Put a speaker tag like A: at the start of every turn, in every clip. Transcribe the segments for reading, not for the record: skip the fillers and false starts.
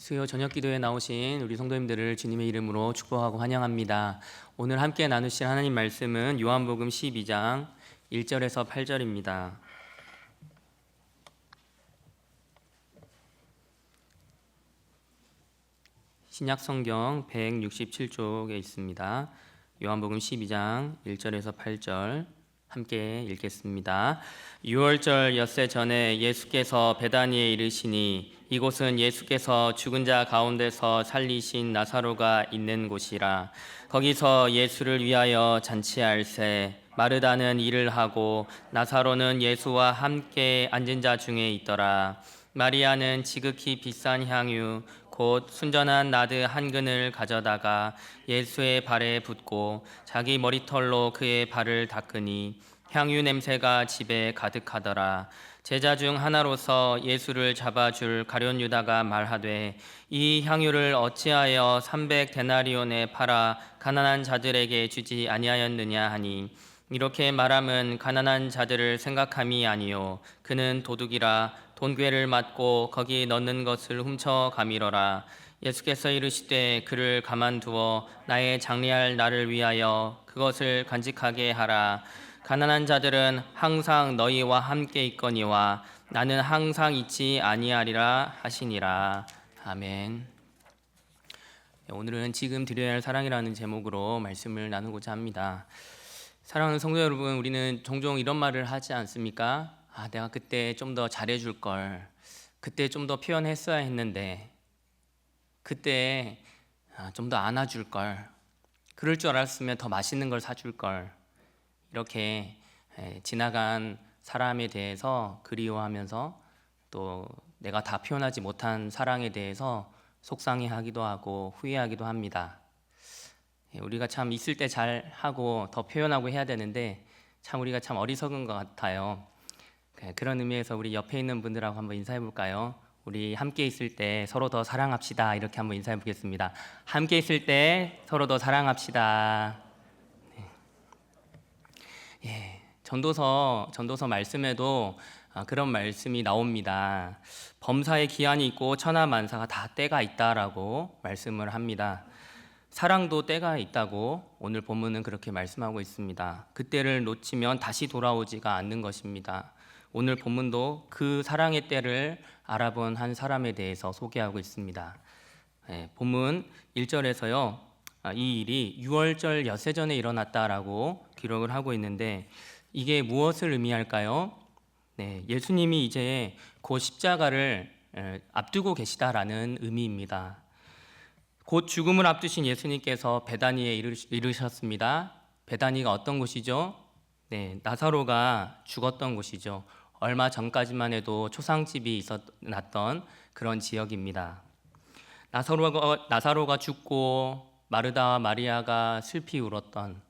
A: 수요 저녁 기도에 나오신 우리 성도님들을 주님의 이름으로 축복하고 환영합니다. 오늘 함께 나누실 하나님 말씀은 요한복음 12장 1절에서 8절입니다. 신약성경 167쪽에 있습니다. 요한복음 12장 1절에서 8절 함께 읽겠습니다. 6월절 엿새 전에 예수께서 베다니에 이르시니 이곳은 예수께서 죽은 자 가운데서 살리신 나사로가 있는 곳이라. 거기서 예수를 위하여 잔치할세 마르다는 일을 하고 나사로는 예수와 함께 앉은 자 중에 있더라. 마리아는 지극히 비싼 향유 곧 순전한 나드 한 근을 가져다가 예수의 발에 붓고 자기 머리털로 그의 발을 닦으니 향유 냄새가 집에 가득하더라. 제자 중 하나로서 예수를 잡아줄 가룟 유다가 말하되 이 향유를 어찌하여 300데나리온에 팔아 가난한 자들에게 주지 아니하였느냐 하니 이렇게 말함은 가난한 자들을 생각함이 아니요 그는 도둑이라 돈괴를 맞고 거기 넣는 것을 훔쳐 가미러라. 예수께서 이르시되 그를 가만두어 나의 장례할 날을 위하여 그것을 간직하게 하라. 가난한 자들은 항상 너희와 함께 있거니와 나는 항상 있지 아니하리라 하시니라. 아멘. 오늘은 지금 드려야 할 사랑이라는 제목으로 말씀을 나누고자 합니다. 사랑하는 성도 여러분, 우리는 종종 이런 말을 하지 않습니까? 내가 그때 좀 더 잘해줄 걸, 그때 좀 더 표현했어야 했는데, 그때 좀 더 안아줄 걸, 그럴 줄 알았으면 더 맛있는 걸 사줄 걸. 이렇게 지나간 사람에 대해서 그리워하면서 또 내가 다 표현하지 못한 사랑에 대해서 속상해하기도 하고 후회하기도 합니다. 우리가 참 있을 때 잘하고 더 표현하고 해야 되는데 참 우리가 참 어리석은 것 같아요. 그런 의미에서 우리 옆에 있는 분들하고 한번 인사해 볼까요? 우리 함께 있을 때 서로 더 사랑합시다. 이렇게 한번 인사해 보겠습니다. 함께 있을 때 서로 더 사랑합시다. 전도서 말씀에도 그런 말씀이 나옵니다. 범사에 기한이 있고 천하만사가 다 때가 있다라고 말씀을 합니다. 사랑도 때가 있다고 오늘 본문은 그렇게 말씀하고 있습니다. 그때를 놓치면 다시 돌아오지가 않는 것입니다. 오늘 본문도 그 사랑의 때를 알아본 한 사람에 대해서 소개하고 있습니다. 본문 1절에서요. 이 일이 6월절 엿새 전에 일어났다라고 기록을 하고 있는데 이게 무엇을 의미할까요? 예수님이 이제 곧 십자가를 앞두고 계시다라는 의미입니다. 곧 죽음을 앞두신 예수님께서 베다니에 이르셨습니다. 베다니가 어떤 곳이죠? 나사로가 죽었던 곳이죠. 얼마 전까지만 해도 초상집이 났던 그런 지역입니다. 나사로가 죽고 마르다와 마리아가 슬피 울었던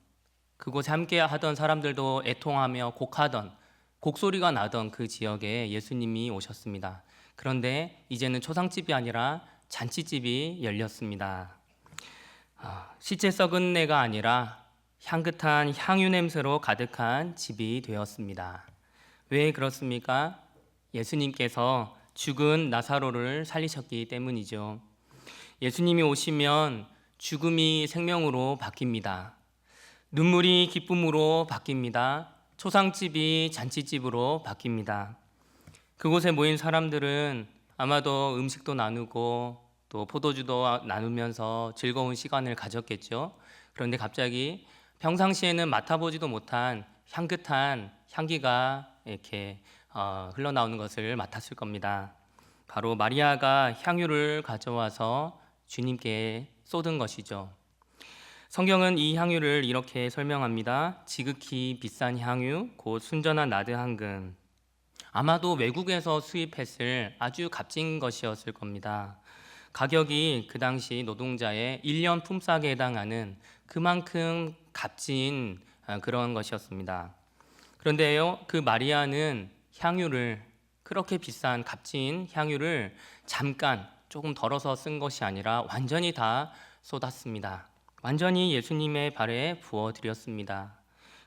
A: 그곳에 함께 하던 사람들도 애통하며 곡소리가 나던 그 지역에 예수님이 오셨습니다. 그런데 이제는 초상집이 아니라 잔치집이 열렸습니다. 시체 썩은 내가 아니라 향긋한 향유 냄새로 가득한 집이 되었습니다. 왜 그렇습니까? 예수님께서 죽은 나사로를 살리셨기 때문이죠. 예수님이 오시면 죽음이 생명으로 바뀝니다. 눈물이 기쁨으로 바뀝니다. 초상집이 잔치집으로 바뀝니다. 그곳에 모인 사람들은 아마도 음식도 나누고 또 포도주도 나누면서 즐거운 시간을 가졌겠죠. 그런데 갑자기 평상시에는 맡아보지도 못한 향긋한 향기가 이렇게 흘러나오는 것을 맡았을 겁니다. 바로 마리아가 향유를 가져와서 주님께 쏟은 것이죠. 성경은 이 향유를 이렇게 설명합니다. 지극히 비싼 향유, 곧 순전한 나드 한 근. 아마도 외국에서 수입했을 아주 값진 것이었을 겁니다. 가격이 그 당시 노동자의 1년 품삯에 해당하는 그만큼 값진 그런 것이었습니다. 그런데요, 그 마리아는 향유를, 그렇게 비싼 값진 향유를 잠깐 조금 덜어서 쓴 것이 아니라 완전히 다 쏟았습니다. 완전히 예수님의 발에 부어드렸습니다.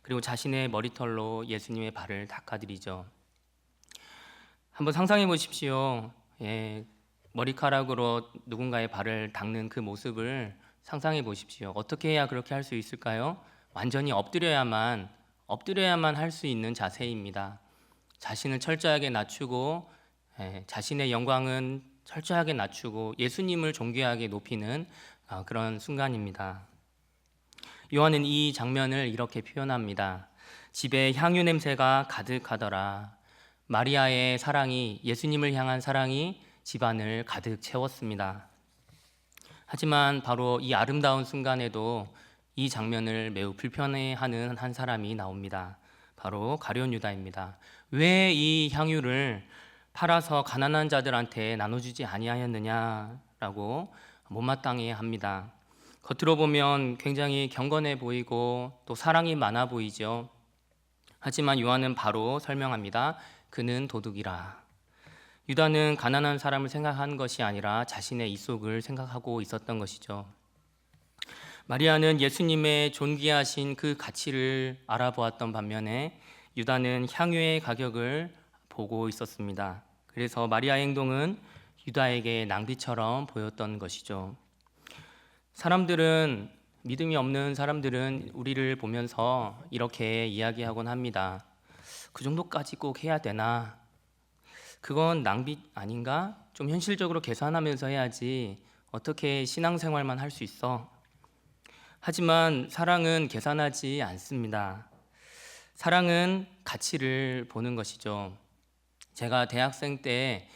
A: 그리고 자신의 머리털로 예수님의 발을 닦아드리죠. 한번 상상해 보십시오. 머리카락으로 누군가의 발을 닦는 그 모습을 상상해 보십시오. 어떻게 해야 그렇게 할 수 있을까요? 완전히 엎드려야만 할 수 있는 자세입니다. 자신을 철저하게 낮추고 자신의 영광은 철저하게 낮추고 예수님을 존귀하게 높이는 그런 순간입니다. 요한은 이 장면을 이렇게 표현합니다. 집에 향유 냄새가 가득하더라. 마리아의 사랑이, 예수님을 향한 사랑이 집안을 가득 채웠습니다. 하지만 바로 이 아름다운 순간에도 이 장면을 매우 불편해하는 한 사람이 나옵니다. 바로 가룟 유다입니다. 왜 이 향유를 팔아서 가난한 자들한테 나눠주지 아니하였느냐라고 못마땅해 합니다. 겉으로 보면 굉장히 경건해 보이고 또 사랑이 많아 보이죠. 하지만 요한은 바로 설명합니다. 그는 도둑이라. 유다는 가난한 사람을 생각한 것이 아니라 자신의 이속을 생각하고 있었던 것이죠. 마리아는 예수님의 존귀하신 그 가치를 알아보았던 반면에 유다는 향유의 가격을 보고 있었습니다. 그래서 마리아의 행동은 유다에게 낭비처럼 보였던 것이죠. 믿음이 없는 사람들은 우리를 보면서 이렇게 이야기하곤 합니다. 그 정도까지 꼭 해야 되나? 그건 낭비 아닌가? 좀 현실적으로 계산하면서 해야지 어떻게 신앙생활만 할 수 있어? 하지만 사랑은 계산하지 않습니다. 사랑은 가치를 보는 것이죠. 제가 대학생 때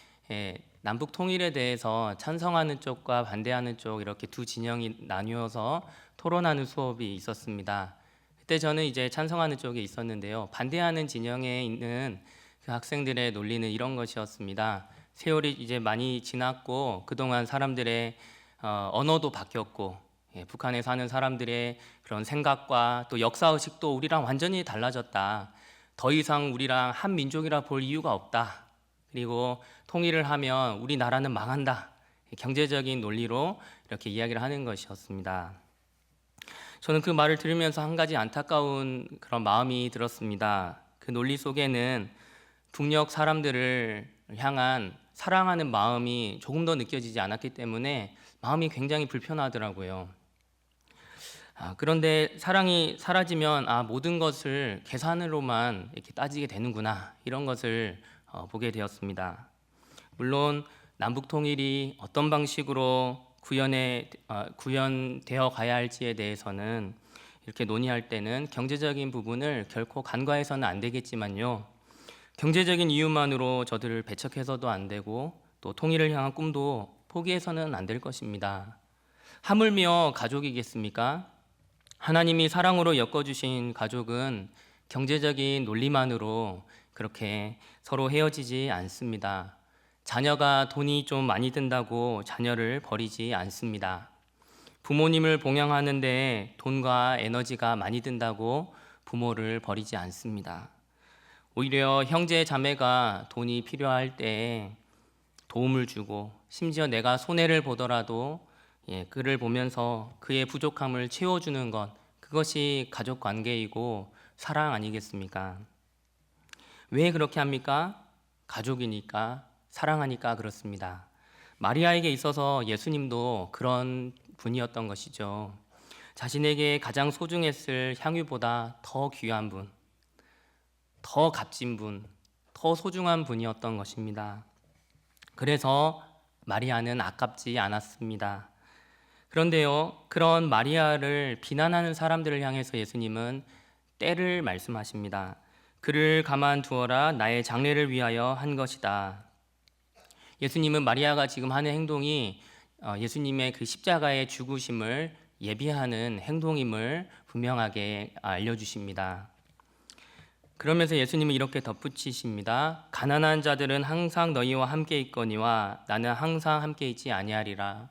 A: 남북 통일에 대해서 찬성하는 쪽과 반대하는 쪽 이렇게 두 진영이 나뉘어서 토론하는 수업이 있었습니다. 그때 저는 이제 찬성하는 쪽에 있었는데요. 반대하는 진영에 있는 그 학생들의 논리는 이런 것이었습니다. 세월이 이제 많이 지났고 그동안 사람들의 언어도 바뀌었고 북한에 사는 사람들의 그런 생각과 또 역사의식도 우리랑 완전히 달라졌다. 더 이상 우리랑 한 민족이라 볼 이유가 없다. 그리고 통일을 하면 우리나라는 망한다. 경제적인 논리로 이렇게 이야기를 하는 것이었습니다. 저는 그 말을 들으면서 한 가지 안타까운 그런 마음이 들었습니다. 그 논리 속에는 북녘 사람들을 향한 사랑하는 마음이 조금 더 느껴지지 않았기 때문에 마음이 굉장히 불편하더라고요. 그런데 사랑이 사라지면 모든 것을 계산으로만 이렇게 따지게 되는구나, 이런 것을 보게 되었습니다. 물론 남북 통일이 어떤 방식으로 구현되어 가야 할지에 대해서는 이렇게 논의할 때는 경제적인 부분을 결코 간과해서는 안 되겠지만요. 경제적인 이유만으로 저들을 배척해서도 안 되고 또 통일을 향한 꿈도 포기해서는 안 될 것입니다. 하물며 가족이겠습니까? 하나님이 사랑으로 엮어주신 가족은 경제적인 논리만으로 그렇게 서로 헤어지지 않습니다. 자녀가 돈이 좀 많이 든다고 자녀를 버리지 않습니다. 부모님을 봉양하는데 돈과 에너지가 많이 든다고 부모를 버리지 않습니다. 오히려 형제 자매가 돈이 필요할 때 도움을 주고 심지어 내가 손해를 보더라도 그를 보면서 그의 부족함을 채워주는 것, 그것이 가족 관계이고 사랑 아니겠습니까? 왜 그렇게 합니까? 가족이니까, 사랑하니까 그렇습니다. 마리아에게 있어서 예수님도 그런 분이었던 것이죠. 자신에게 가장 소중했을 향유보다 더 귀한 분, 더 값진 분, 더 소중한 분이었던 것입니다. 그래서 마리아는 아깝지 않았습니다. 그런데요, 그런 마리아를 비난하는 사람들을 향해서 예수님은 때를 말씀하십니다. 그를 가만두어라, 나의 장래를 위하여 한 것이다. 예수님은 마리아가 지금 하는 행동이 예수님의 그 십자가의 죽으심을 예비하는 행동임을 분명하게 알려주십니다. 그러면서 예수님은 이렇게 덧붙이십니다. 가난한 자들은 항상 너희와 함께 있거니와 나는 항상 함께 있지 아니하리라.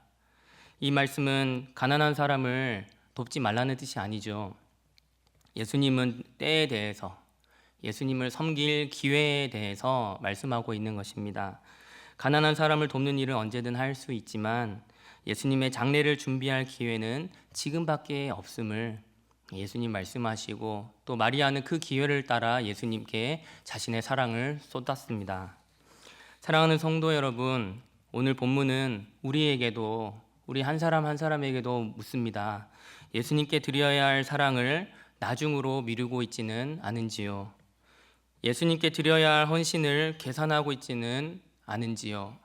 A: 이 말씀은 가난한 사람을 돕지 말라는 뜻이 아니죠. 예수님은 때에 대해서, 예수님을 섬길 기회에 대해서 말씀하고 있는 것입니다. 가난한 사람을 돕는 일은 언제든 할 수 있지만 예수님의 장례를 준비할 기회는 지금밖에 없음을 예수님 말씀하시고, 또 마리아는 그 기회를 따라 예수님께 자신의 사랑을 쏟았습니다. 사랑하는 성도 여러분, 오늘 본문은 우리에게도, 우리 한 사람 한 사람에게도 묻습니다. 예수님께 드려야 할 사랑을 나중으로 미루고 있지는 않은지요? 예수님께 드려야 할 헌신을 계산하고 있지는 않은지요?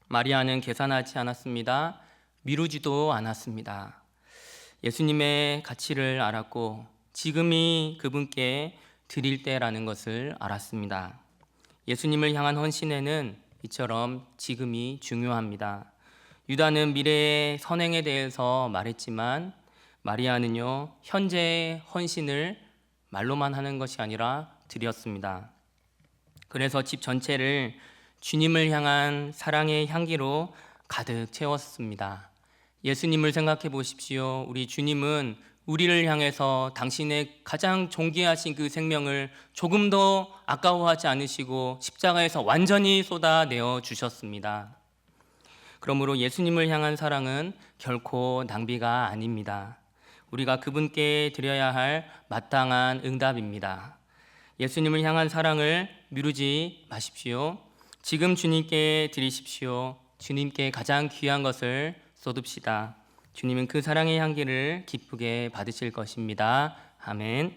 A: 마리아는 계산하지 않았습니다. 미루지도 않았습니다. 예수님의 가치를 알았고 지금이 그분께 드릴 때라는 것을 알았습니다. 예수님을 향한 헌신에는 이처럼 지금이 중요합니다. 유다는 미래의 선행에 대해서 말했지만 마리아는요, 현재의 헌신을 말로만 하는 것이 아니라 드렸습니다. 그래서 집 전체를 주님을 향한 사랑의 향기로 가득 채웠습니다. 예수님을 생각해 보십시오. 우리 주님은 우리를 향해서 당신의 가장 존귀하신 그 생명을 조금도 아까워하지 않으시고 십자가에서 완전히 쏟아내어 주셨습니다. 그러므로 예수님을 향한 사랑은 결코 낭비가 아닙니다. 우리가 그분께 드려야 할 마땅한 응답입니다. 예수님을 향한 사랑을 미루지 마십시오. 지금 주님께 드리십시오. 주님께 가장 귀한 것을 쏟읍시다. 주님은 그 사랑의 향기를 기쁘게 받으실 것입니다. 아멘.